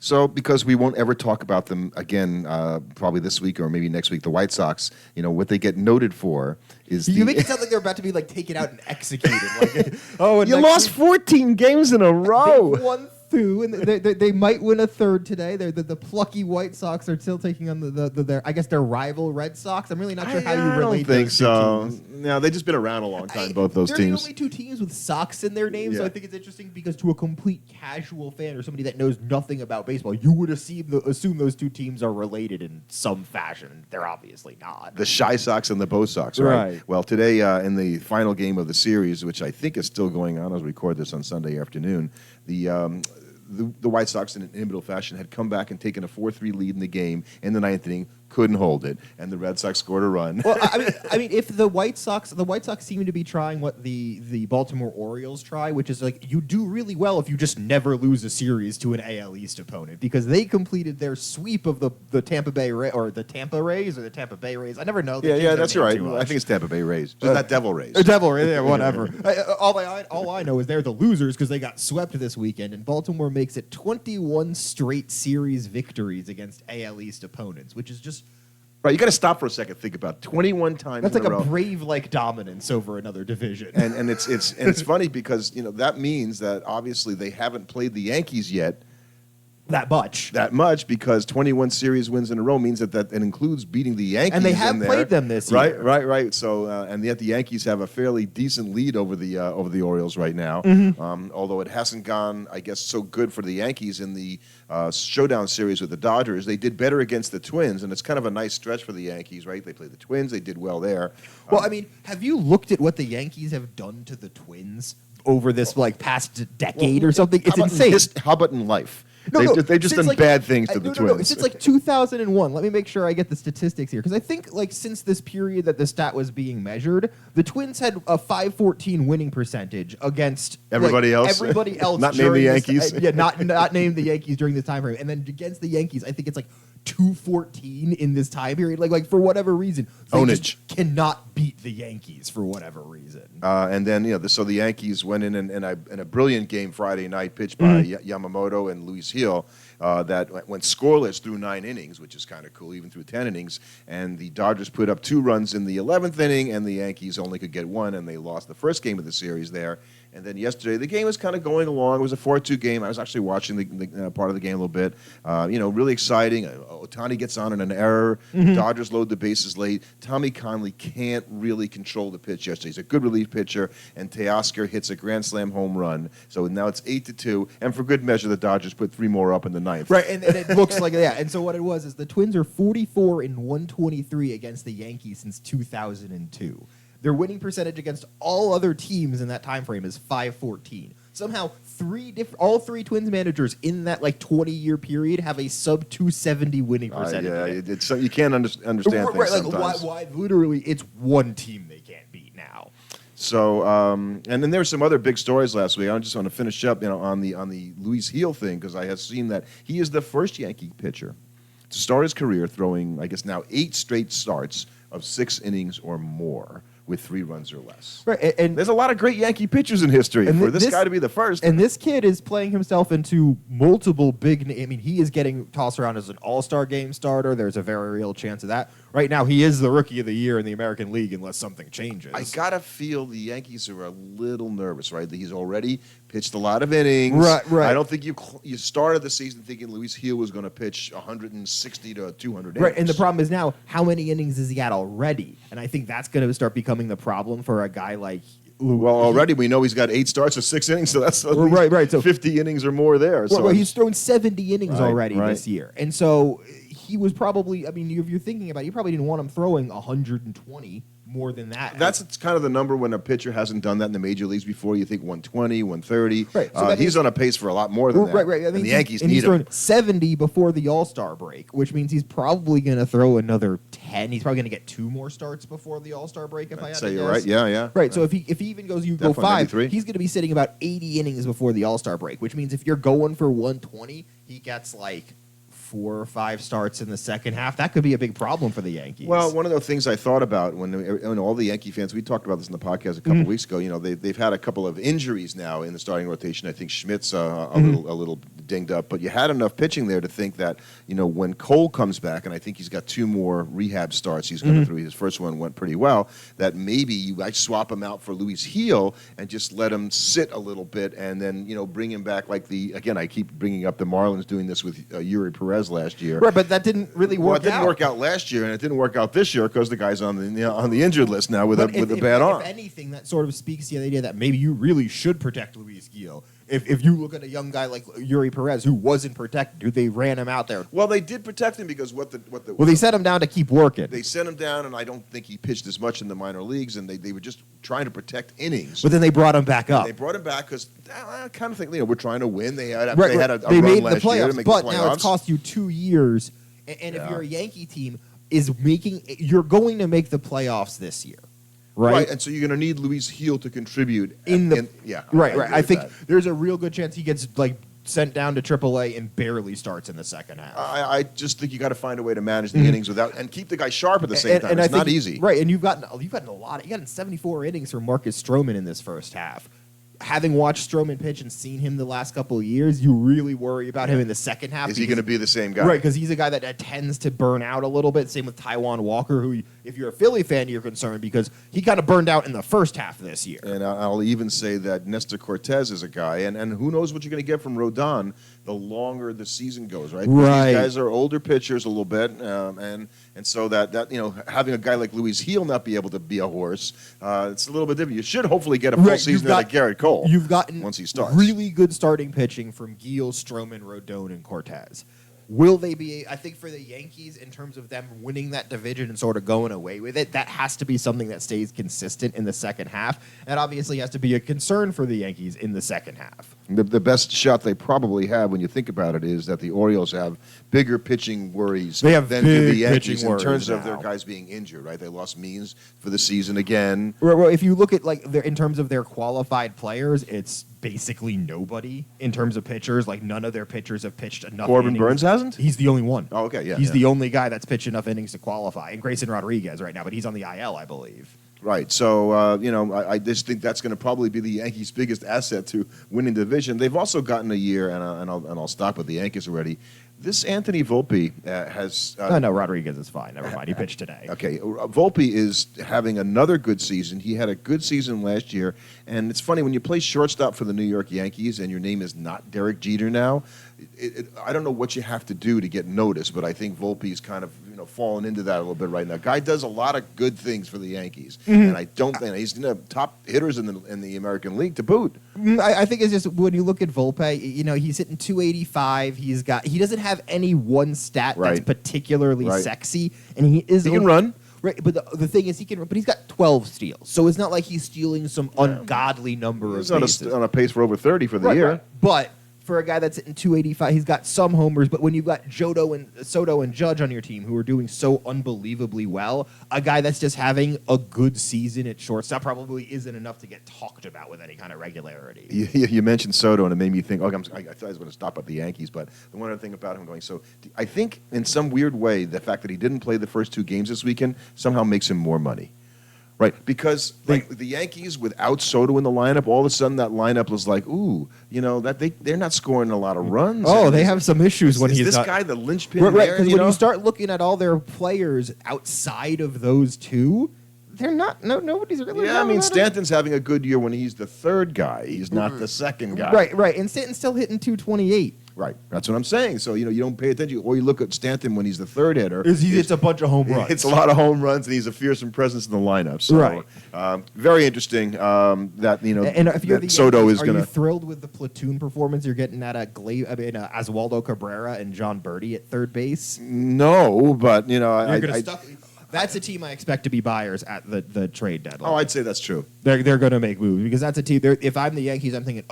So, because we won't ever talk about them again, probably this week or maybe next week, the White Sox, what they get noted for is You make it sound like they're about to be taken out and executed. And you lost 14 games in a row. They won two, and they might win a third today. The plucky White Sox are still taking on their rival Red Sox. I'm really not sure how you relate. I don't think those so. two teams. No, they've just been around a long time. Both those they're teams. the only two teams with Sox in their names, Yeah. so I think it's interesting because to a complete casual fan or somebody that knows nothing about baseball, you would assume those two teams are related in some fashion. They're obviously not. The Shy Sox and the Bo Sox, right? Right. Well, today in the final game of the series, which I think is still going on as we record this on Sunday afternoon, the White Sox in an inimitable fashion had come back and taken a 4-3 lead in the game in the ninth inning, couldn't hold it, and the Red Sox scored a run. Well, I mean, if the White Sox seem to be trying what the Baltimore Orioles try, which is you do really well if you just never lose a series to an AL East opponent, because they completed their sweep of the Tampa Bay or the Tampa Rays or the Tampa Bay Rays. I never know. Yeah, that's right. I think it's Tampa Bay Rays, just not Devil Rays. Devil Rays, yeah, whatever. All I know is they're the losers because they got swept this weekend, and Baltimore makes it 21 straight series victories against AL East opponents, which is just. Right, you got to stop for a second. Think about 21 times. That's in a row. a brave dominance over another division. And it's funny because that means that obviously they haven't played the Yankees yet. That much Because 21 series wins in a row means that it includes beating the Yankees. And they have played them this year. Right. So and yet the Yankees have a fairly decent lead over the Orioles right now. Although it hasn't gone, I guess, so good for the Yankees in the showdown series with the Dodgers. They did better against the Twins, and it's kind of a nice stretch for the Yankees, right? They played the Twins. They did well there. Well, I mean, have you looked at what the Yankees have done to the Twins over this past decade or something? It's insane. How about in life? They've just done bad things to the Twins. No, since 2001. Let me make sure I get the statistics here, because I think since this period that the stat was being measured, the Twins had a .514 winning percentage against everybody else. Everybody else, not named the Yankees. Not named the Yankees during this time frame, and then against the Yankees, I think it's 214 in this time period. For whatever reason, they just cannot beat the Yankees for whatever reason. And then so the Yankees went in a brilliant game Friday night, pitched by Yamamoto and Luis Hill, that went scoreless through 9 innings, which is kind of cool, even through 10 innings. And the Dodgers put up 2 runs in the 11th inning, and the Yankees only could get 1, and they lost the first game of the series there. And then yesterday, the game was kind of going along. It was a 4-2 game. I was actually watching the part of the game a little bit. Really exciting. Ohtani gets on in an error. Dodgers load the bases late. Tommy Conley can't really control the pitch yesterday. He's a good relief pitcher, and Teoscar hits a grand slam home run. So now it's 8-2, and for good measure, the Dodgers put 3 more up in the ninth. Right, and it looks like that. And so what it was is the Twins are 44-123 against the Yankees since 2002. Their winning percentage against all other teams in that time frame is .514. Somehow, all three Twins managers in that 20-year period have a sub .270 winning percentage. You can't understand things sometimes. Why? Literally, it's one team they can't beat now. So, and then there were some other big stories last week. I just want to finish up, on the Luis Hill thing, because I have seen that he is the first Yankee pitcher to start his career throwing, I guess now 8 straight starts of 6 innings or more with 3 runs or less. Right, and there's a lot of great Yankee pitchers in history. And for this guy to be the first. And this kid is playing himself into multiple big. I mean, he is getting tossed around as an All-Star game starter. There's a very real chance of that. Right now, he is the Rookie of the Year in the American League unless something changes. I gotta feel the Yankees are a little nervous, right? He's already pitched a lot of innings. Right. I don't think you started the season thinking Luis Hill was going to pitch 160 to 200 innings. Right, and the problem is now, how many innings has he got already? And I think that's going to start becoming the problem for a guy like. Well, already we know he's got 8 starts of 6 innings, so that's at least So 50 innings or more there. So he's thrown 70 innings already this year, and so he was probably. I mean, if you're thinking about it, you probably didn't want him throwing 120 more than that. That's kind of the number when a pitcher hasn't done that in the major leagues before. You think 120, 130. Right. So he's on a pace for a lot more than that. Right. I mean, and the Yankees need he's him. thrown 70 before the All-Star break, which means he's probably going to throw another 10. He's probably going to get 2 more starts before the All-Star break, if I had to guess. You're right. Yeah. Right. So if he even goes, go 5, 93. he's going to be sitting about 80 innings before the All-Star break, which means if you're going for 120, he gets 4 or 5 starts in the second half. That could be a big problem for the Yankees. Well, one of the things I thought about when all the Yankee fans, we talked about this in the podcast a couple weeks ago. They've had a couple of injuries now in the starting rotation. I think Schmidt's a little dinged up, but you had enough pitching there to think that, when Cole comes back, and I think he's got 2 more rehab starts he's coming through, his first one went pretty well, that maybe you might swap him out for Luis Gil and just let him sit a little bit and then, bring him back again, I keep bringing up the Marlins doing this with Yuri Perez last year. Right, but that didn't really work out. It didn't work out last year, and it didn't work out this year because the guy's on the injured list now with a bad arm. If anything, that sort of speaks to the idea that maybe you really should protect Luis Gil. If you look at a young guy like Yuri Perez who wasn't protected, dude, they ran him out there. Well, they did protect him because they sent him down to keep working. They sent him down, and I don't think he pitched as much in the minor leagues, and they were just trying to protect innings. But then they brought him back up. They brought him back because I kind of think we're trying to win. They had a they run made last the playoffs, year to make but the playoffs. now it's cost you 2 years. And if you're a Yankee team, you're going to make the playoffs this year. Right, and so you're going to need Luis Gil to contribute. Right. I think there's a real good chance he gets sent down to AAA and barely starts in the second half. I just think you got to find a way to manage the innings and keep the guy sharp at the same time. It's not easy, right? And you've gotten a lot. You got 74 innings from Marcus Stroman in this first half. Having watched Stroman pitch and seen him the last couple of years, you really worry about him in the second half. Is he going to be the same guy? Right, because he's a guy that tends to burn out a little bit. Same with Taijuan Walker, who, if you're a Philly fan, you're concerned because he kind of burned out in the first half this year. And I'll even say that Nestor Cortez is a guy, and who knows what you're going to get from Rodon the longer the season goes, right? Right. These guys are older pitchers a little bit, and so that having a guy like Luis Gil not be able to be a horse, it's a little bit different. You should hopefully get a full season out of Gerrit Cole. You've gotten once he starts. Really good starting pitching from Gil, Stroman, Rodon, and Cortez. Will they be? I think for the Yankees, in terms of them winning that division and sort of going away with it, that has to be something that stays consistent in the second half. That obviously has to be a concern for the Yankees in the second half. The best shot they probably have, when you think about it, is that the Orioles have bigger pitching worries than do the Yankees in terms of their guys being injured. Right? They lost Means for the season again. Well, if you look at in terms of their qualified players, it's basically nobody in terms of pitchers. None of their pitchers have pitched enough. Corbin innings. Burns hasn't? He's the only one. Oh, okay, yeah. He's the only guy that's pitched enough innings to qualify. And Grayson Rodriguez right now, but he's on the IL, I believe. Right. So, I just think that's going to probably be the Yankees' biggest asset to winning the division. They've also gotten a year, and I'll stop with the Yankees already. This Anthony Volpe has... no, Rodriguez is fine. Never mind. He pitched today. Okay. Volpe is having another good season. He had a good season last year. And it's funny, when you play shortstop for the New York Yankees and your name is not Derek Jeter now, I don't know what you have to do to get noticed, but I think Volpe's kind of fallen into that a little bit right now. Guy does a lot of good things for the Yankees, and I don't think he's in the top hitters in the American League to boot. I think it's just when you look at Volpe, he's hitting 285. He doesn't have any one stat that's particularly sexy, and he can run. Right, but the thing is, but he's got 12 steals, so it's not like he's stealing some ungodly number of bases. On a pace for over 30 for the year. Right. But for a guy that's hitting 285, he's got some homers. But when you've got Soto and Judge on your team who are doing so unbelievably well, a guy that's just having a good season at shortstop probably isn't enough to get talked about with any kind of regularity. You mentioned Soto, and it made me think, I thought I was going to stop at the Yankees, but the one other thing about him I think in some weird way, the fact that he didn't play the first 2 games this weekend somehow makes him more money. Right, because the Yankees without Soto in the lineup, all of a sudden that lineup was like, that they're not scoring a lot of runs. Oh, they have some issues when he's this not. Guy the linchpin right, there? Because when you start looking at all their players outside of those 2, they're not. Nobody's really. Yeah, I mean Stanton's having a good year when he's the third guy. He's not the second guy. Right, and Stanton's still hitting 228. Right, that's what I'm saying. So you don't pay attention, or you look at Stanton when he's the third hitter. It's a bunch of home runs. It's a lot of home runs, and he's a fearsome presence in the lineup. So, very interesting. That and if you're the Soto Yankees, is going to. Are you thrilled with the platoon performance you're getting at Oswaldo Cabrera and John Birdie at third base? No, but that's a team I expect to be buyers at the trade deadline. Oh, I'd say that's true. They're going to make moves because that's a team. If I'm the Yankees, I'm thinking,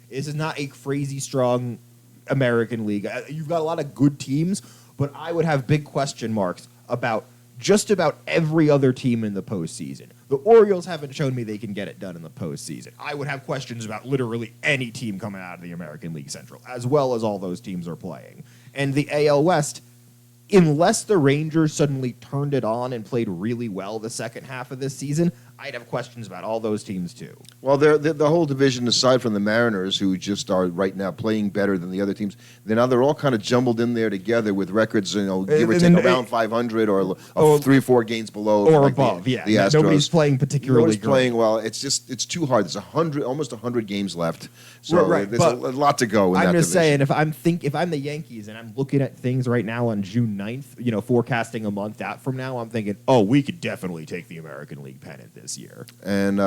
this is not a crazy strong American League. You've got a lot of good teams, but I would have big question marks about just about every other team in the postseason. The Orioles haven't shown me they can get it done in the postseason. I would have questions about literally any team coming out of the American League Central, as well as all those teams are playing. And the AL West, unless the Rangers suddenly turned it on and played really well the second half of this season, I'd have questions about all those teams too. Well, the whole division, aside from the Mariners, who just are right now playing better than the other teams, they're all kind of jumbled in there together with records, give or take around 500 or 3 or 4 games below or like above. The Astros. Nobody's playing particularly Nobody's great. playing well. It's too hard. There's almost 100 games left, so Right, there's a lot to go. In I'm that just division. saying, if I'm the Yankees and I'm looking at things right now on June 9th, forecasting a month out from now, I'm thinking, oh, we could definitely take the American League pennant this year. And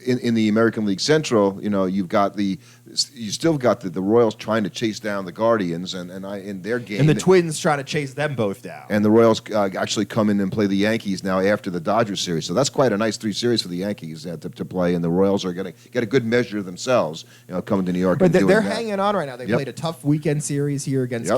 in the American League Central, you still got the Royals trying to chase down the Guardians, and in their game, And the Twins trying to chase them both down. and the Royals actually come in and play the Yankees now after the Dodgers series. So that's quite a nice 3 series for the Yankees to play, and the Royals are going to get a good measure of themselves, coming to New York. But and doing they're that. hanging on right now. They Yep. played a tough weekend series here against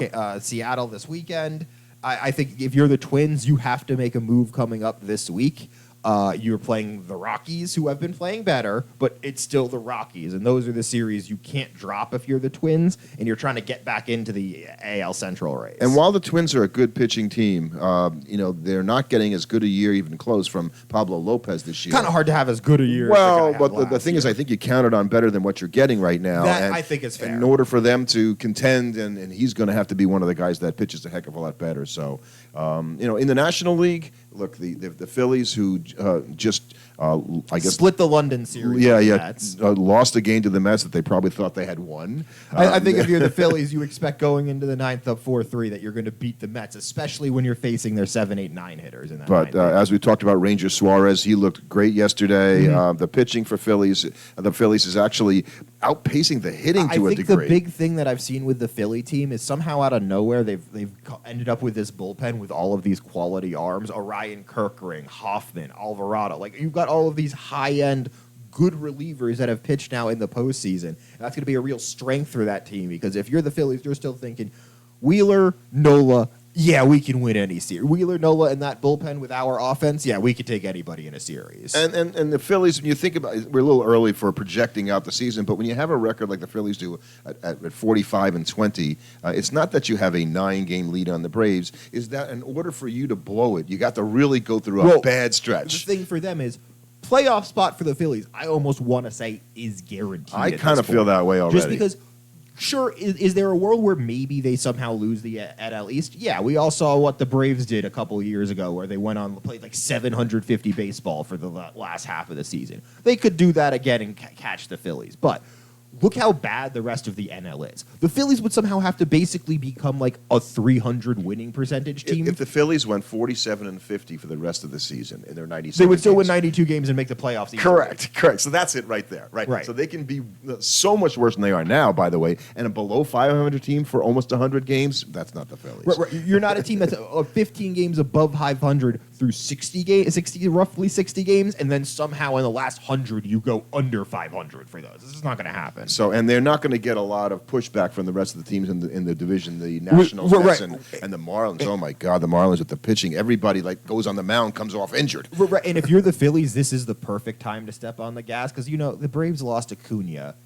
Seattle this weekend. I think if you're the Twins, you have to make a move coming up this week. You're playing the Rockies, who have been playing better, but it's still the Rockies, and those are the series you can't drop if you're the Twins, and you're trying to get back into the AL Central race. And while the Twins are a good pitching team, they're not getting as good a year, even close, from Pablo Lopez this year. Kind of hard to have as good a year. Well, as but the thing is, I think you counted on better than what you're getting right now. That and I think is fair. In order for them to contend, and he's going to have to be one of the guys that pitches a heck of a lot better. So, in the National League, look, the Phillies, who I guess split the London series. with the Mets. lost a game to the Mets that they probably thought they had won. I think if you're the Phillies, you expect going into the ninth up 4-3 that you're going to beat the Mets, especially when you're facing their 7, 8, 9 hitters in that. But as we talked about, Ranger Suarez, he looked great yesterday. The pitching for the Phillies is actually outpacing the hitting to a I think degree. the big thing that I've seen with the Philly team is somehow out of nowhere they've ended up with this bullpen with all of these quality arms: Orion Kirkring, Hoffman, Alvarado. Like, you've got all of these high-end good relievers that have pitched now in the postseason. And that's going to be a real strength for that team, because if you're the Phillies, you're still thinking Wheeler, Nola. Yeah, we can win any series. Wheeler, Nola, and that bullpen with our offense, yeah, we could take anybody in a series. And the Phillies, when you think about it, we're a little early for projecting out the season, but when you have a record like the Phillies do at 45-20, it's not that you have a 9-game lead on the Braves. Is that in order for you to blow it, you got to really go through a bad stretch. The thing for them is playoff spot for the Phillies, I almost want to say, is guaranteed. I kind of feel that way already. Just because, sure, is there a world where maybe they somehow lose the NL East? Yeah, we all saw what the Braves did a couple of years ago, where they went on played like 750 baseball for the last half of the season. They could do that again and catch the Phillies, but look how bad the rest of the NL is. The Phillies would somehow have to basically become like a 300 winning percentage team. If the Phillies went 47-50 for the rest of the season in their 96, they would still win 92 games and make the playoffs. Correct. So that's it right there. Right. So they can be so much worse than they are now, by the way. And a below 500 team for almost 100 games, that's not the Phillies. Right. You're not a team that's 15 games above 500 through roughly 60 games, and then somehow in the last 100 you go under 500 for those. This is not going to happen. So, and they're not going to get a lot of pushback from the rest of the teams in the division, the Nationals and the Marlins. Oh my God, the Marlins with the pitching. Everybody goes on the mound, comes off injured. Right. And if you're the Phillies, this is the perfect time to step on the gas, because the Braves lost Acuna,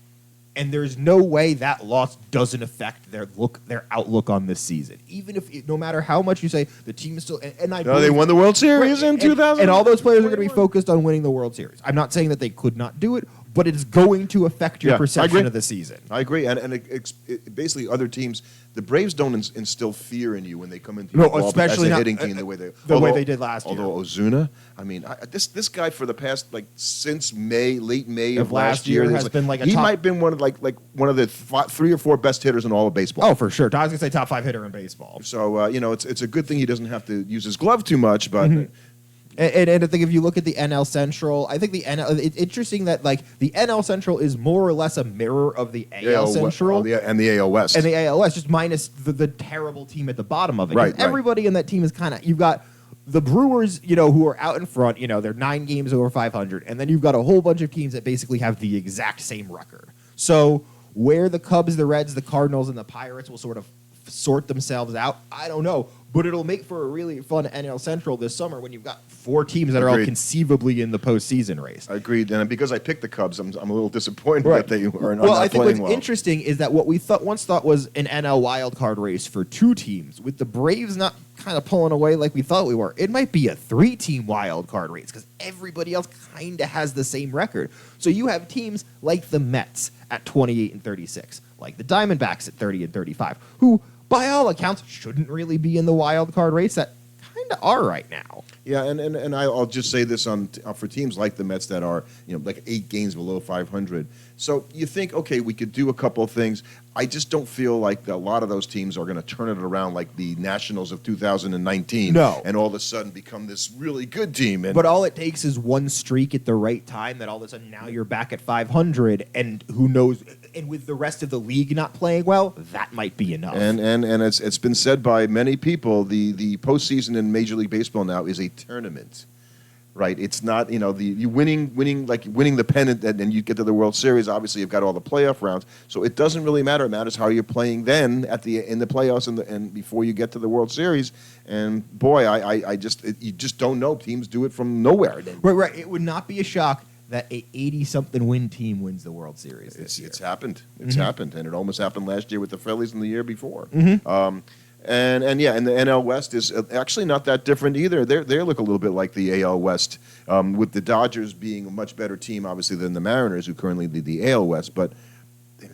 and there's no way that loss doesn't affect their outlook on this season. Even if, no matter how much you say the team is still, They won the World Series in 2000, and all those players are going to be focused on winning the World Series. I'm not saying that they could not do it, but it's going to affect your perception of the season. I agree, and basically other teams, the Braves don't instill fear in you when they come into your ball, especially as a not, hitting team the way they did last year. Although Ozuna, I mean, this guy for the past since late May of last year has been he might have been one of the 3 or 4 best hitters in all of baseball. Oh, for sure. I was gonna say top 5 hitter in baseball. So it's a good thing he doesn't have to use his glove too much, but. Mm-hmm. And I think if you look at the NL Central, I think the NL. It's interesting that the NL Central is more or less a mirror of the AL Central and the AL West, just minus the terrible team at the bottom of it. Right. Everybody in that team is you've got the Brewers, who are out in front. They're 9 games over 500, and then you've got a whole bunch of teams that basically have the exact same record. So where the Cubs, the Reds, the Cardinals, and the Pirates will sort of sort themselves out, I don't know. But it'll make for a really fun NL Central this summer when you've got 4 teams that are all Agreed. conceivably in the postseason race. Agreed. And because I picked the Cubs, I'm a little disappointed Right. that they are not Well, I think playing what's well. interesting is that what we once thought was an NL wildcard race for 2 teams, with the Braves not kind of pulling away like we thought we were, it might be a 3-team wildcard race because everybody else kind of has the same record. So you have teams like the Mets at 28 and 36, like the Diamondbacks at 30 and 35, who, by all accounts, shouldn't really be in the wild card race that kind of are right now. Yeah, and I'll just say this for teams like the Mets that are like 8 games below 500. So you think, okay, we could do a couple of things. I just don't feel like a lot of those teams are going to turn it around like the Nationals of 2019. No. And all of a sudden become this really good team. And But all it takes is one streak at the right time that all of a sudden now you're back at 500, and who knows? And with the rest of the league not playing well, that might be enough. And it's been said by many people, the postseason in Major League Baseball now is a tournament. Right, it's not you winning the pennant and you get to the World Series. Obviously, you've got all the playoff rounds, so it doesn't really matter. It matters how you're playing then in the playoffs and before you get to the World Series. And boy, you just don't know. Teams do it from nowhere. Right. It would not be a shock that a 80-something win team wins the World Series this year. It's happened. It's happened, and it almost happened last year with the Phillies and the year before. And the NL West is actually not that different either. They look a little bit like the AL West, with the Dodgers being a much better team, obviously, than the Mariners, who currently lead the AL West. But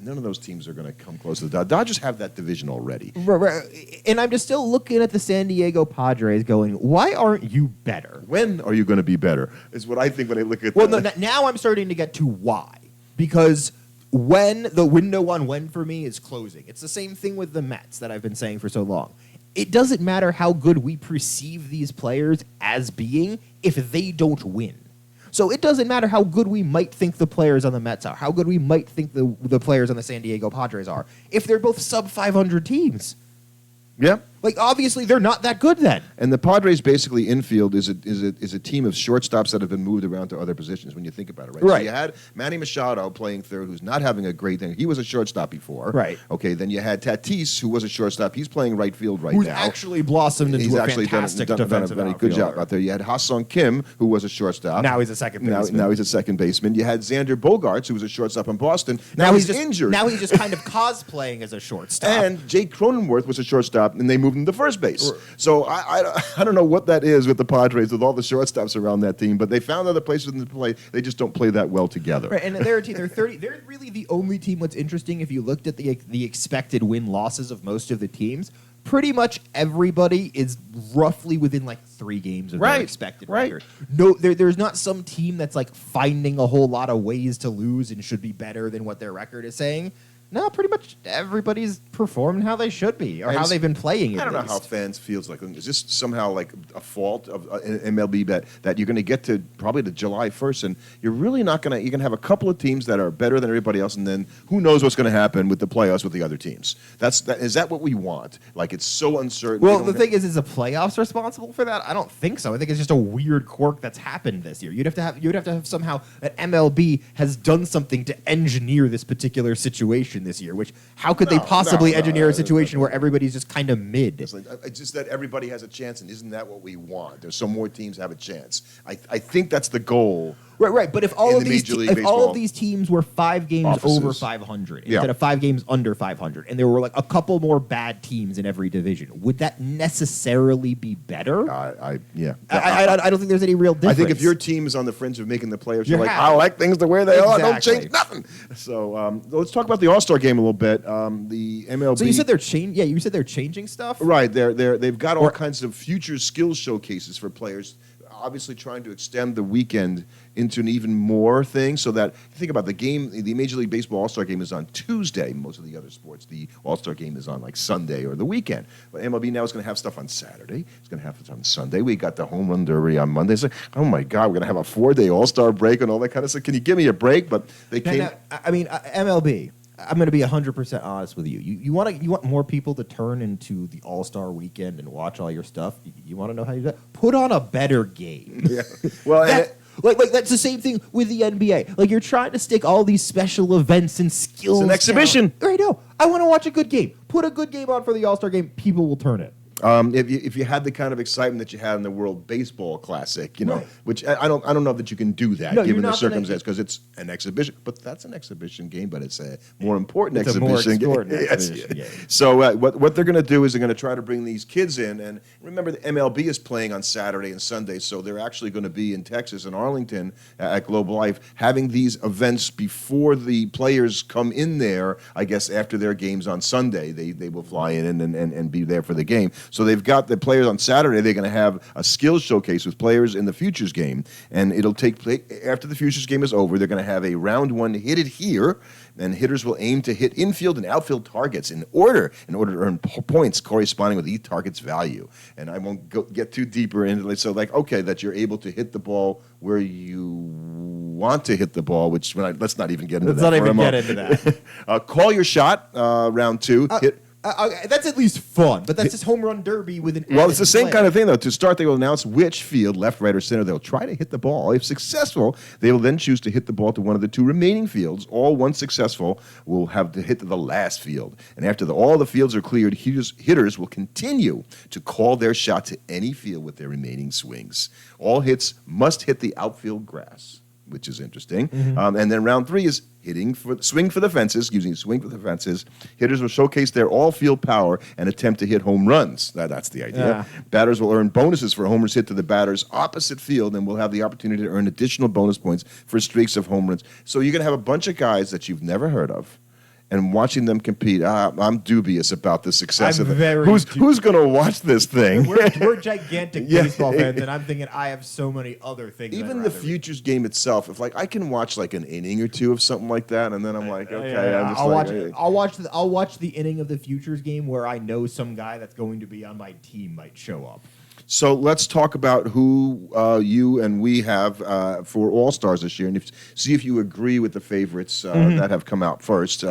none of those teams are going to come close to the Dodgers. Dodgers have that division already. Right. And I'm just still looking at the San Diego Padres going, why aren't you better? When are you going to be better, is what I think when I look at Well, that. no, now I'm starting to get to why. Because when the window on when for me is closing, it's the same thing with the Mets that I've been saying for so long. It doesn't matter how good we perceive these players as being if they don't win. So it doesn't matter how good we might think the players on the Mets are, how good we might think the players on the San Diego Padres are, if they're both sub-500 teams. Yeah. Like, obviously, they're not that good then. And the Padres basically infield is a team of shortstops that have been moved around to other positions when you think about it, right? Right. So you had Manny Machado playing third, who's not having a great thing. He was a shortstop before. Right. Okay, then you had Tatis, who was a shortstop. He's playing right field right Who's now. actually blossomed into He's a actually fantastic done a defensive very good job outfielder. out there. You had Ha-Sung Kim, who was a shortstop. Now he's a second baseman. Now he's a second baseman. You had Xander Bogaerts, who was a shortstop in Boston. Now he's just injured. Now he's just kind of cosplaying as a shortstop. And Jake Cronenworth was a shortstop, and they moved him to first base. So I don't know what that is with the Padres, with all the shortstops around that team, but they found other places to play. They just don't play that well together. Right, and they're a team. They're 30. They're really the only team. What's interesting, if you looked at the expected win losses of most of the teams, pretty much everybody is roughly within like 3 games of their expected record. No, there's not some team that's like finding a whole lot of ways to lose and should be better than what their record is saying. No, pretty much everybody's performing how they should be, or how they've been playing. I don't know how fans feels like. Is this somehow like a fault of MLB that you're going to get to probably to July 1st, and you're really not going to. You're going to have a couple of teams that are better than everybody else, and then who knows what's going to happen with the playoffs with the other teams? Is that what we want? Like, it's so uncertain. Well, the thing is the playoffs responsible for that? I don't think so. I think it's just a weird quirk that's happened this year. You'd have to have somehow that MLB has done something to engineer this particular situation this year. Which how could they possibly engineer a situation where everybody's just kind of mid? It's just that everybody has a chance, and isn't that what we want? There's some more teams have a chance. I think that's the goal. Right. But if all of these teams were 5 games over 500 instead of 5 games under 500, and there were like a couple more bad teams in every division, would that necessarily be better? I don't think there's any real difference. I think if your team is on the fringe of making the playoffs, you're like, I like things the way they are. Don't change nothing. So let's talk about the All-Star game a little bit. The MLB. So you said they're changing. Yeah, you said they're changing stuff. Right. They've got all kinds of future skills showcases for players. Obviously, trying to extend the weekend into an even more thing, so that think about the game. The Major League Baseball All-Star game is on Tuesday. Most of the other sports, the All-Star game is on like Sunday or the weekend. But MLB now is going to have stuff on Saturday. It's going to have it on Sunday. We got the Home Run Derby on Monday. It's like, oh my God, we're going to have a 4-day All-Star break and all that kind of stuff. Can you give me a break? But they came. MLB. I'm going to be 100% honest with you. You want more people to turn into the All-Star weekend and watch all your stuff. You want to know how you do that? Put on a better game. Yeah. Well, like that's the same thing with the NBA. Like, you're trying to stick all these special events and skills. It's an exhibition. Right now, I want to watch a good game. Put a good game on for the All-Star game. People will turn it. If you had the kind of excitement that you had in the World Baseball Classic, Right. which I don't know that you can do that No, you're given the not gonna- circumstance, because it's an exhibition. But that's an exhibition game, but it's a more important It's a more exhibition game. extraordinary Yes. exhibition game. So what they're going to do is they're going to try to bring these kids in, and remember the MLB is playing on Saturday and Sunday, so they're actually going to be in Texas and Arlington at Global Life having these events before the players come in there. I guess after their games on Sunday, they will fly in and be there for the game. So they've got the players on Saturday. They're going to have a skills showcase with players in the Futures game, and it'll take place after the Futures game is over. They're going to have a round one hit it here, and hitters will aim to hit infield and outfield targets in order to earn points corresponding with each target's value. And I won't get too deeper into it. So that you're able to hit the ball where you want to hit the ball, which let's not even get into that. Let's not even get into that. Call your shot, round two. That's at least fun, but that's just home run derby with an. Well, it's the same play. kind of thing, though. To start, they will announce which field, left, right, or center, they'll try to hit the ball. If successful, they will then choose to hit the ball to one of the two remaining fields. All once successful will have to hit to the last field. And after all the fields are cleared, hitters will continue to call their shot to any field with their remaining swings. All hits must hit the outfield grass, which is interesting. And then round three is swing for the fences, using swing for the fences. Hitters will showcase their all-field power and attempt to hit home runs. That's the idea. Yeah. Batters will earn bonuses for homers hit to the batter's opposite field and will have the opportunity to earn additional bonus points for streaks of home runs. So you're going to have a bunch of guys that you've never heard of, and watching them compete, I'm dubious about the success of it. Who's going to watch this thing? We're gigantic Yeah. baseball fans, and I'm thinking I have so many other things. Even the Futures game itself, if I can watch an inning or two of something like that, and then I'm like, okay, I'm just I'll watch the inning of the Futures game where I know some guy that's going to be on my team might show up. So let's talk about who you and we have for All-Stars this year, and see if you agree with the favorites that have come out first.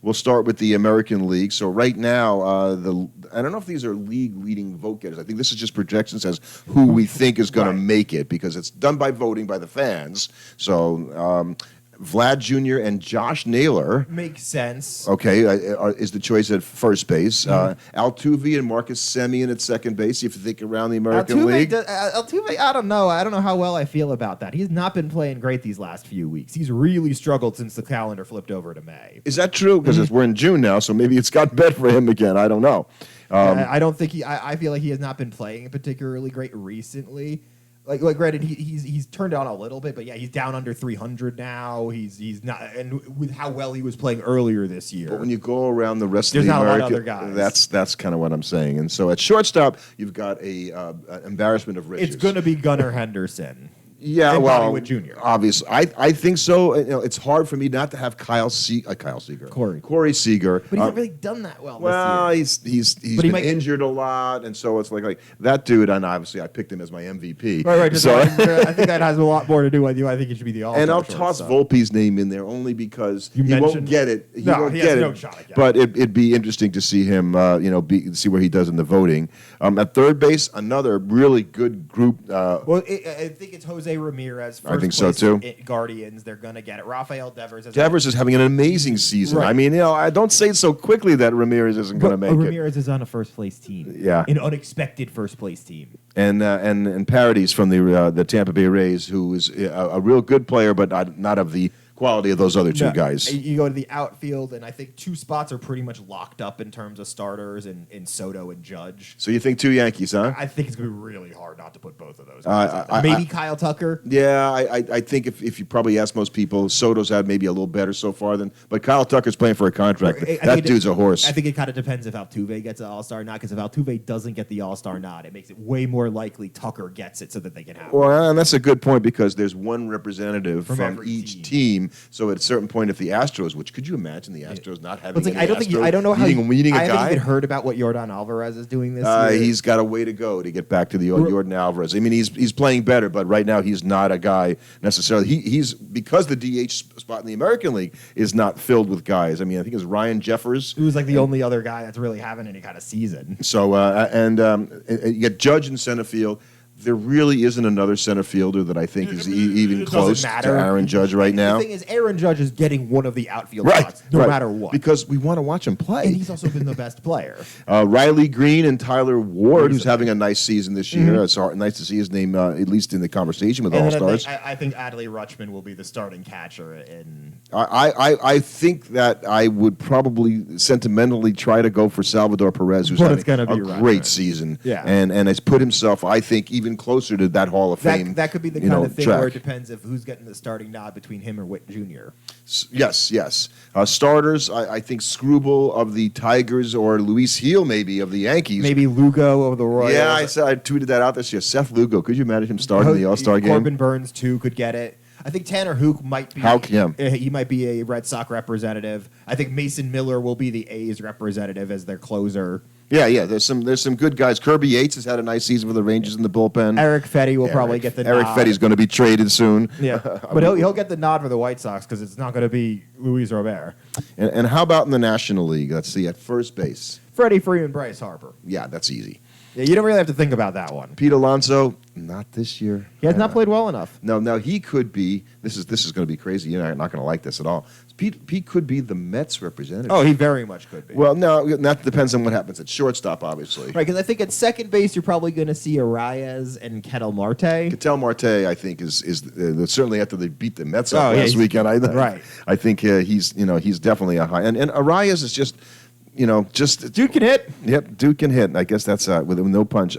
We'll start with the American League. So right now, I don't know if these are league-leading vote getters. I think this is just projections as who we think is going to make it, because it's done by voting by the fans. So Vlad Jr. and Josh Naylor Makes sense. Okay, is the choice at first base. Altuve and Marcus Semien at second base, if you think around the American League. Altuve, I don't know. I don't know how well I feel about that. He's not been playing great these last few weeks. He's really struggled since the calendar flipped over to May. Is that true? Because we're in June now, so maybe it's got better for him again. I don't know. I don't think I feel like he has not been playing particularly great recently. Like granted, he's turned on a little bit, but yeah, he's down under 300 now. He's not, and with how well he was playing earlier this year. But when you go around the rest There's of the not a lot American, of other guys. That's kind of what I'm saying. And so at shortstop, you've got an embarrassment of riches. It's going to be Gunnar Henderson. Yeah, and well, Bobby Witt Jr. Obviously, I think so. It's hard for me not to have Corey Seager, But he hasn't really done that well. Well, this year. he's been injured a lot, and so it's like that dude. And obviously, I picked him as my MVP. Right. So I think that has a lot more to do with you. I think he should be the all-star. and I'll toss Volpe's name in there only because he won't get it. He won't has get no it. shot again. But it'd be interesting to see him, see where he does in the voting. At third base, another really good group. Well, I think it's Jose Ramirez. I think so, too. Guardians, they're going to get it. Rafael Devers. Devers is having an amazing season. Right. I mean, I don't say it so quickly that Ramirez isn't going to make it. Ramirez is on a first-place team. Yeah. An unexpected first-place team. And Paradis from the Tampa Bay Rays, who is a real good player, but not of the quality of those other two guys. You go to the outfield, and I think two spots are pretty much locked up in terms of starters in Soto and Judge. So you think two Yankees, huh? I think it's going to be really hard not to put both of those guys. Maybe Kyle Tucker. Yeah, I think if you probably ask most people, Soto's had maybe a little better so far but Kyle Tucker's playing for a contract. That dude's a horse. I think it kind of depends if Altuve gets an All-Star or not, because if Altuve doesn't get the All-Star nod, it makes it way more likely Tucker gets it so that they can have it. Well, and that's a good point, because there's one representative from each team. So at a certain point, if the Astros, which could you imagine the Astros not having It's like, any I don't know how meeting a I guy? haven't even heard about what Yordan Alvarez is doing this year. He's got a way to go to get back to the Yordan Alvarez. I mean, he's playing better, but right now he's not a guy necessarily. He's because the DH spot in the American League is not filled with guys. I mean, I think it's Ryan Jeffers, who's like the only other guy that's really having any kind of season. So you get Judge in center field. there really isn't another center fielder that I think is even It close doesn't to matter. Aaron Judge right now. The thing is, Aaron Judge is getting one of the outfield spots, no matter what. Because we want to watch him play. And he's also been the best player. Riley Green and Tyler Ward, who's having a nice season this year. It's nice to see his name at least in the conversation with All-Stars. I think Adley Rutschman will be the starting catcher. I think that I would probably sentimentally try to go for Salvador Perez, who's having a great season. Yeah. And has put himself, I think, even closer to that Hall of Fame. That could be the kind of thing where it depends if who's getting the starting nod between him or Witt Jr. Yes. Starters, I think Screwball of the Tigers or Luis Gil maybe of the Yankees. Maybe Lugo of the Royals. Yeah, I tweeted that out this year. Seth Lugo, could you imagine him starting the All-Star game? Corbin Burns, too, could get it. I think Tanner Houck might be. He might be a Red Sox representative. I think Mason Miller will be the A's representative as their closer. Yeah. There's some good guys. Kirby Yates has had a nice season for the Rangers in the bullpen. Eric Fetty will probably get the nod. Eric Fetty's going to be traded soon. Yeah, but he'll get the nod for the White Sox because it's not going to be Luis Robert. And how about in the National League? Let's see, at first base. Freddie Freeman, Bryce Harper. Yeah, that's easy. Yeah, you don't really have to think about that one. Pete Alonso, not this year. He has not played well enough. No, he could be. This is going to be crazy. You're not going to like this at all. Pete could be the Mets representative. Oh, he very much could be. Well, no, that depends on what happens at shortstop, obviously. Right, because I think at second base you're probably going to see Arias and Ketel Marte. Ketel Marte, I think, is certainly after they beat the Mets up last weekend. I think he's definitely a high. And Arias is just. Dude can hit. Yep, dude can hit. I guess that's with no punch.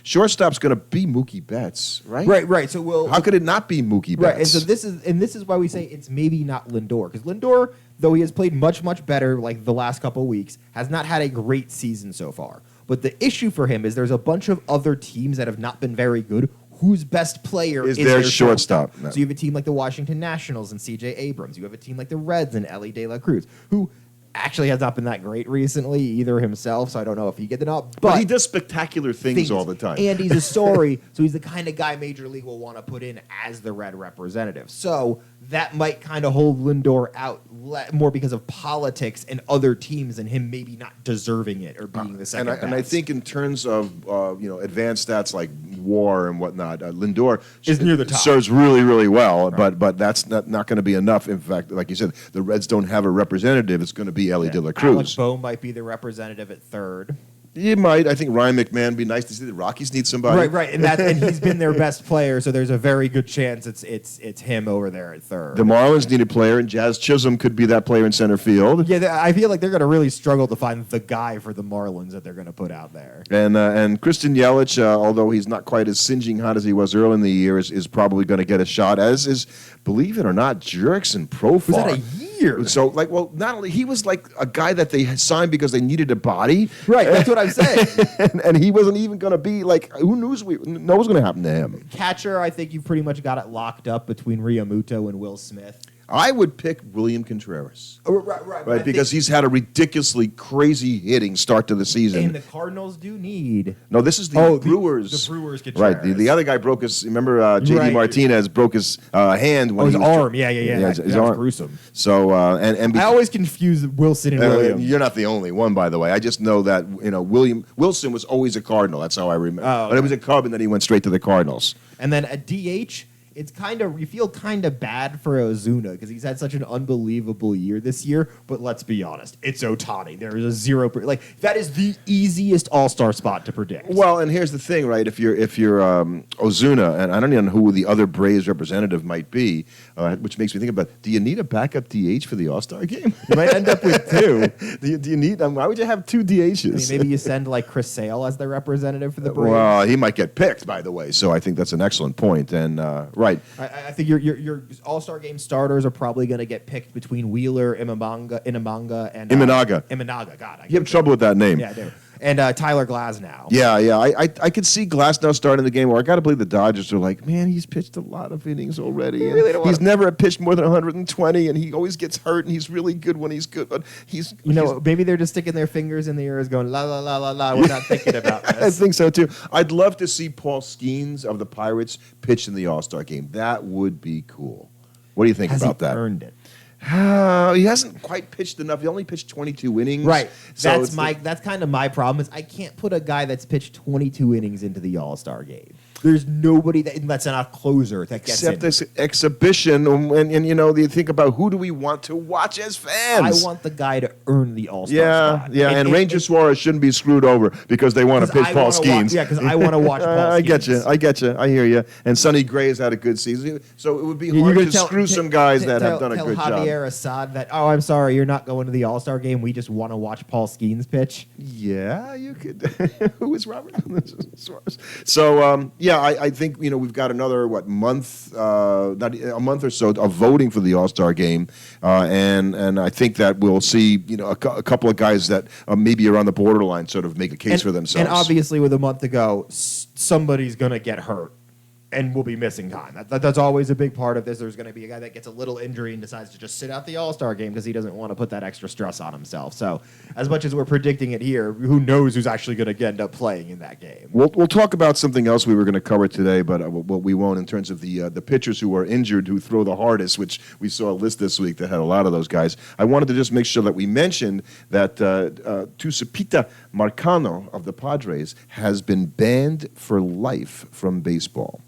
Shortstop's going to be Mookie Betts, right? Right. So how could it not be Mookie Betts? Right, and so this is why we say it's maybe not Lindor, because Lindor, though he has played much better like the last couple of weeks, has not had a great season so far. But the issue for him is there's a bunch of other teams that have not been very good. Whose best player is their shortstop? No. So you have a team like the Washington Nationals and C.J. Abrams. You have a team like the Reds and Ellie De La Cruz, who actually has not been that great recently either himself, so I don't know if he get the nod. But he does spectacular things all the time. And he's a story, so he's the kind of guy Major League will want to put in as the Red representative. So that might kind of hold Lindor out more because of politics and other teams and him maybe not deserving it or being the second best. And I think in terms of advanced stats like WAR and whatnot, Lindor is near the top. Serves really well, right. but that's not going to be enough. In fact, like you said, the Reds don't have a representative. It's going to be Ellie De La Cruz. Alex Bowe might be the representative at third. You might. I think Ryan McMahon would be nice to see. The Rockies need somebody. Right. And he's been their best player, so there's a very good chance it's him over there at third. The Marlins need a player, and Jazz Chisholm could be that player in center field. Yeah, I feel like they're going to really struggle to find the guy for the Marlins that they're going to put out there. And Christian Yelich, although he's not quite as singeing hot as he was early in the year, is probably going to get a shot, as is, believe it or not, Jurickson Profar. Was that a year? So, not only he was like a guy that they had signed because they needed a body. Right, that's what I'm saying. and he wasn't even going to be who knows what was going to happen to him. Catcher, I think you've pretty much got it locked up between Realmuto and Will Smith. I would pick William Contreras. Right, because he's had a ridiculously crazy hitting start to the season. And the Cardinals do need. No, this is the Brewers. The Brewers Contreras. Right. The other guy broke his. Remember, J.D. Martinez broke his hand when his arm. Yeah. His arm. Was gruesome. So and I always confuse Wilson and Williams. You're not the only one, by the way. I just know that Wilson was always a Cardinal. That's how I remember. Oh, okay. But it was a Cub, and then he went straight to the Cardinals. And then at DH. It's you feel kind of bad for Ozuna because he's had such an unbelievable year this year. But let's be honest, it's Ohtani. There is a 0%. That is the easiest All-Star spot to predict. Well, and here's the thing, right? If you're Ozuna, and I don't even know who the other Braves representative might be, which makes me think about: do you need a backup DH for the All-Star game? You might end up with two. do you need? Why would you have two DHs? Maybe you send Chris Sale as the representative for the Braves. Well, he might get picked, by the way. So I think that's an excellent point. And right. I think your All-Star game starters are probably going to get picked between Wheeler, Imanaga, and Imanaga. God, you have trouble with that name. Yeah, I do. And Tyler Glasnow. Yeah. I could see Glasnow starting the game, or I got to believe the Dodgers are like, man, he's pitched a lot of innings already. He's never pitched more than 120, and he always gets hurt, and he's really good when he's good. But maybe they're just sticking their fingers in the ears going, la, la, la, la, la. We're not thinking about this. I think so, too. I'd love to see Paul Skeens of the Pirates pitch in the All-Star game. That would be cool. What do you think about that? Has he earned it? He hasn't quite pitched enough. He only pitched 22 innings. Right. So that's kind of my problem is I can't put a guy that's pitched 22 innings into the All-Star game. There's nobody that's not a closer that gets Except in. this exhibition, and you think about who do we want to watch as fans? I want the guy to earn the All-Star spot. Yeah, and Ranger Suarez shouldn't be screwed over because they want to pitch Paul Skeens. Because I want to watch Paul Skeens. I get you. I hear you. And Sonny Gray has had a good season, so it would be hard to screw some guys that have done a good job. Tell Javier Assad that, I'm sorry, you're not going to the All-Star game. We just want to watch Paul Skeens pitch. Yeah, you could. Who is Robert? So, I think we've got another month, not a month or so of voting for the All-Star game, and I think that we'll see a couple of guys that maybe are on the borderline sort of make a case for themselves. And obviously, with a month to go, somebody's going to get hurt. And we'll be missing time. That's always a big part of this. There's going to be a guy that gets a little injury and decides to just sit out the All-Star game because he doesn't want to put that extra stress on himself. So as much as we're predicting it here, who knows who's actually going to end up playing in that game. We'll talk about something else we were going to cover today, but we won't in terms of the pitchers who are injured who throw the hardest, which we saw a list this week that had a lot of those guys. I wanted to just make sure that we mentioned that Tucupita Marcano of the Padres has been banned for life from baseball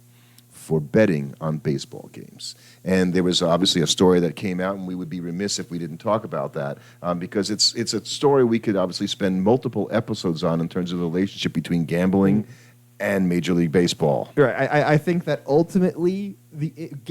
for betting on baseball games. And there was obviously a story that came out, and we would be remiss if we didn't talk about that, because it's a story we could obviously spend multiple episodes on in terms of the relationship between gambling and Major League Baseball. Right. I think that ultimately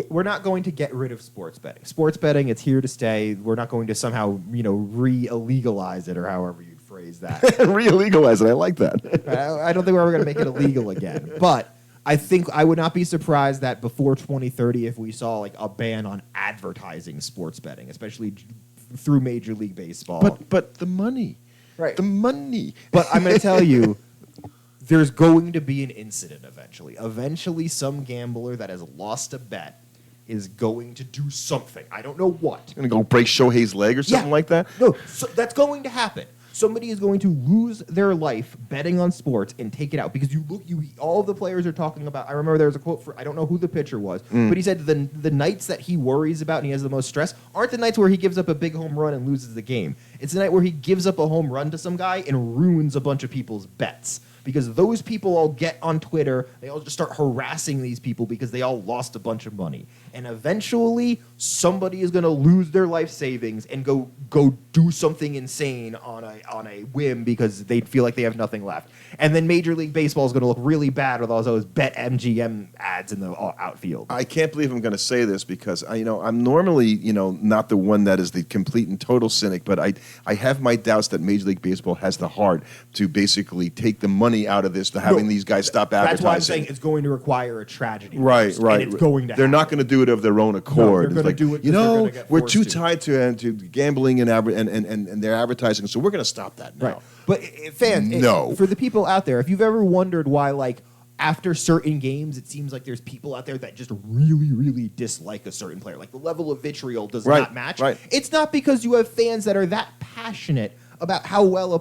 we're not going to get rid of sports betting. Sports betting, it's here to stay. We're not going to somehow re-illegalize it, or however you phrase that. Re-illegalize it. I like that. I don't think we're ever going to make it illegal again. But I think I would not be surprised that before 2030, if we saw a ban on advertising sports betting, especially through Major League Baseball. But the money, right? The money. But I'm going to tell you, there's going to be an incident eventually. Eventually, some gambler that has lost a bet is going to do something. I don't know what. Going to go break Shohei's leg or something like that? No, so that's going to happen. Somebody is going to lose their life betting on sports and take it out because all the players are talking about. I remember there was a quote I don't know who the pitcher was, but he said the nights that he worries about and he has the most stress aren't the nights where he gives up a big home run and loses the game. It's the night where he gives up a home run to some guy and ruins a bunch of people's bets. Because those people all get on Twitter, they all just start harassing these people because they all lost a bunch of money. And eventually, somebody is going to lose their life savings and go do something insane on a whim because they feel like they have nothing left. And then Major League Baseball is going to look really bad with all those Bet MGM ads in the outfield. I can't believe I'm going to say this because I'm normally not the one that is the complete and total cynic, but I have my doubts that Major League Baseball has the heart to basically take the money out of this to having these guys stop advertising. That's why I'm saying it's going to require a tragedy. Right. And it's going to They're not going to do it of their own accord. No, they're going to do it we're too tied to gambling and their advertising, so we're going to stop that now. Right. But fans, for the people out there, if you've ever wondered why, after certain games, it seems like there's people out there that just really, really dislike a certain player. Like the level of vitriol does not match. Right. It's not because you have fans that are that passionate about how well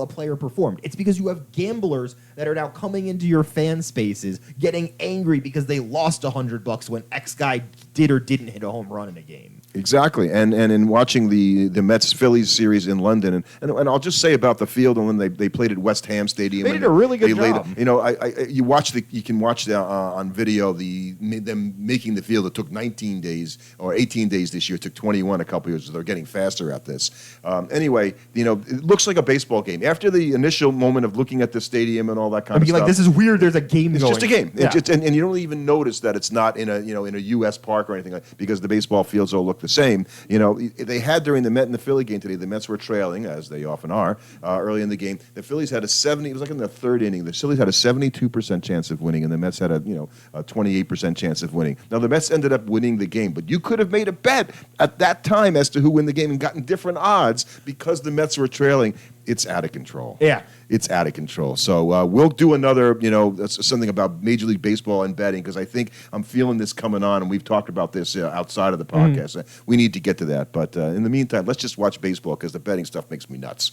a player performed. It's because you have gamblers that are now coming into your fan spaces getting angry because they lost $100 when X guy did or didn't hit a home run in a game. Exactly, and in watching the Mets-Phillies series in London, and I'll just say about the field, and when they played at West Ham Stadium, they did a really good job. You can watch on video them making the field. It took 19 days or 18 days this year. It took 21 a couple years. So they're getting faster at this. Anyway, it looks like a baseball game. After the initial moment of looking at the stadium and all that kind of stuff, this is weird. There's a game It's going. just a game. Yeah. And you don't even notice that it's not in a U.S. park or anything because the baseball fields all look the same. They had during the Met and the Philly game today, the Mets were trailing, as they often are, early in the game. The Phillies had it was like in the third inning, the Phillies had a 72% chance of winning, and the Mets had a 28% chance of winning. Now, the Mets ended up winning the game, but you could have made a bet at that time as to who win the game and gotten different odds because the Mets were trailing. It's out of control. Yeah. It's out of control. So we'll do another, something about Major League Baseball and betting because I think I'm feeling this coming on, and we've talked about this outside of the podcast. We need to get to that. But in the meantime, let's just watch baseball because the betting stuff makes me nuts.